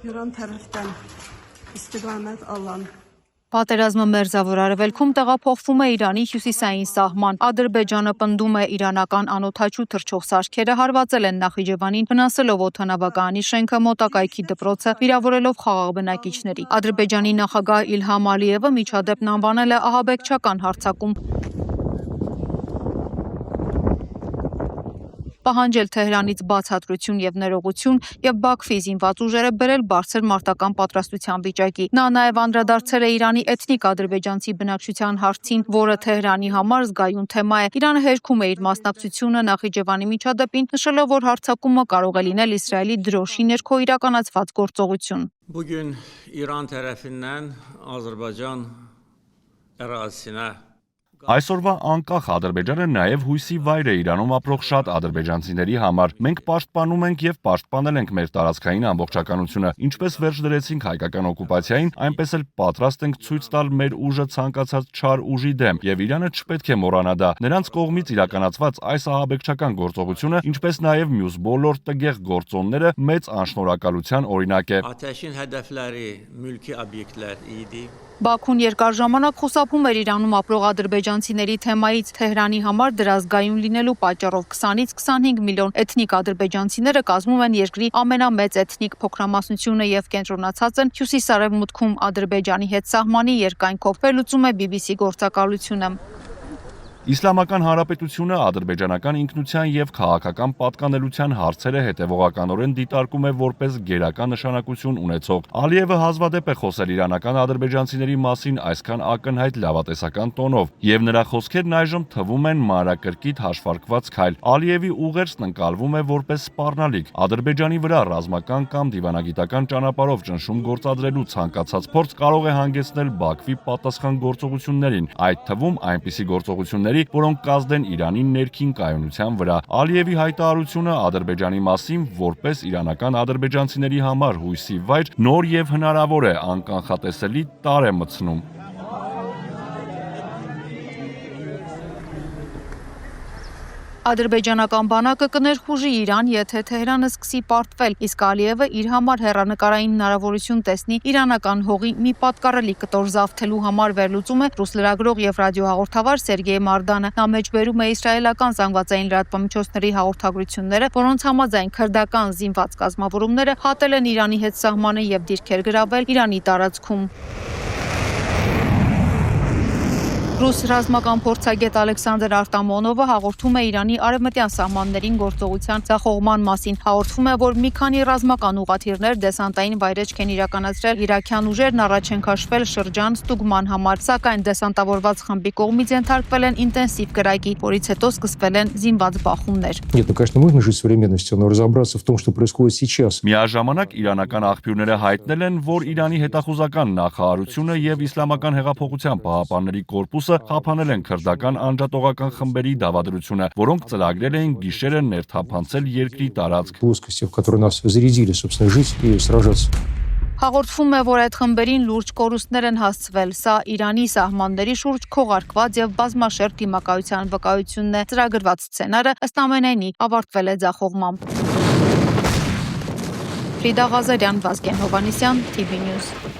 İran tərəfdən istiqamət alan Պատերազմը մերձավոր արևելքում տեղափոխվում է Իրանի հյուսիսային սահման։ Ադրբեջանը պնդում է իրանական անօդաչու թռչող սարքերը հարվածել են Նախիջևանին, վնասելով օդանավակայանի շենքը, մոտակայքի դպրոցը, վիրավորելով խաղաղ բնակիչների։ Ադրբեջանի նախագահ Իլհամ Ալիևը միջադեպն անվանել է ահաբեկչական հարձակում։ Պահանջել Թեհրանից բացատրություն եւ ներողություն եւ Բաքվի զինված ուժերը բերել բարձր մարտական պատրաստության վիճակի։ Նա նաեւ անդրադարձել է Իրանի էթնիկ ադրբեջանցի բնակչության հարցին, որը Թեհրանի համար զգայուն թեմա է։ Իրանը հերքում է իր մասնակցությունը Նախիջևանի միջադեպին, նշելով, որ հարձակումը կարող է լինել Իսրայելի դրոշի ներքո իրականացված գործողություն։ Bugün İran tərəfindən Azərbaycan ərazisinə Այսօրվա անկախ Ադրբեջանը նաև հույսի վայր է Իրանում ապրող շատ ադրբեջանցիների համար։ Մենք պաշտպանում ենք եւ պաշտպանել ենք մեր տարածքային ամբողջականությունը, ինչպես վերջ դրեցինք հայկական օկուպացիային, այնպես էլ պատրաստ ենք ցույց տալ մեր ուժը ցանկացած չար ուժի դեմ, եւ Իրանը չպետք է մոռանա դա։ Նրանց կողմից իրականացված այս ահաբեկչական գործողությունը, ինչպես նաև մյուս բոլոր տգեղ գործոնները մեծ անշնորհակալության օրինակ է։ Ateşin hədəfləri mülki obyektlər idi. Բաքուն երկար ժամանակ խուսափում էր Իրանում ապրող ադրբեջանցիների թեմայից։ Թեհրանի համար դրա զգայուն լինելու պատճառով 20-ից 25 միլիոն էթնիկ ադրբեջանցիները կազմում են երկրի ամենամեծ էթնիկ փոքրամասնությունը եւ կենտրոնացած են հյուսիսարևմուտքում Ադրբեջանի հետ սահմանի երկայնքով, վերլուծում է BBC գործակալությունը։ Իսլամական Հանրապետությունը ադրբեջանական ինքնության եւ քաղաքական պատկանելության հարցերը հետեւողականորեն դիտարկում է որպես գերական նշանակություն ունեցող։ Ալիևը հազվադեպ է խոսել իրանական ադրբեջանցիների մասին այսքան ակնհայտ լավատեսական տոնով, եւ նրա խոսքերն այժմ թվում են մանրակրկիտ հաշվարկված քայլ։ Ալիևի ուղերձն ընկալվում է որպես սպառնալիք։ Ադրբեջանի վրա ռազմական կամ դիվանագիտական ճանապարհով ճնշում գործադրելու ցանկացած փորձ կարող է հանգեցնել Բաքվի պատասխան գործողություններին, այդ թվում այնպիսի գործողությունների, որոնք կազդեն Իրանի ներքին կայունության վրա։ Ալիևի հայտարարությունը Ադրբեջանի մասին որպես իրանական ադրբեջանցիների համար հույսի վայր նոր եւ հնարավոր է անկանխատեսելի տար է մտցնում։ Ադրբեջանական բանակը կներխուժի Իրան, եթե Թեհրանը սկսի պարտվել, իսկ Ալիևը իր համար հեռանկարային հնարավորություն տեսնի իրանական հողի մի պատկառելի կտոր զավթելու համար, վերլուծում է ռուս լրագրող եւ ռադիոհաղորդավար Սերգեյ Մարդանը։ Նա մեջբերում է իսրայելական զանգվածային լրատվամիջոցների հաղորդագրությունները, որոնց համաձայն քրդական զինված կազմավորումները հատել են Իրանի հետ սահմանը եւ դիրքեր գրավել Իրանի տարածքում։ Ռուս ռազմական փորձագետ Ալեքսանդր Արտամոնովը հաղորդում է Իրանի արևմտյան սահմաններին գործողության ձախողման մասին։ Հաղորդում է, որ մի քանի ռազմական ուղղաթիռներ դեսանտային վայրեջք են իրականացրել, իրաքյան ուժերն առաջ են քաշվել շրջան ստուգման համար, սակայն դեսանտավորված խմբի կողմից ենթարկվել են ինտենսիվ կրակի, որից հետո սկսվել են զինված բախումներ։ Нет, ну, конечно, можно жить в современности, но разобраться в том, что происходит сейчас. Միաժամանակ իրանական աղբյուրները հայտնել են, որ Իրանի հետախուզական նախարարությունը եւ Իսլամական հեղափոխության պահապանների կորպուսը խափանել են քրդական անջատողական խմբերի դավադրությունը, որոնք ծրագրել էին գիշերը ներթափանցել երկրի տարածք։ Плоскости, в которые нас зарядили, собственно, жить и сражаться. Հաղորդվում է, որ այդ խմբերին լուրջ կորուստներ են հասցվել։ Սա Իրանի սահմանների շուրջ քողարկված եւ բազմաշերտ դիմակայության վկայությունն է։ Ծրագրված սցենարը ըստ ամենայնի ավարտվել է ձախողմամբ։ Ֆրիդա Ղազարյան, Վազգեն Հովհաննիսյան, TV News։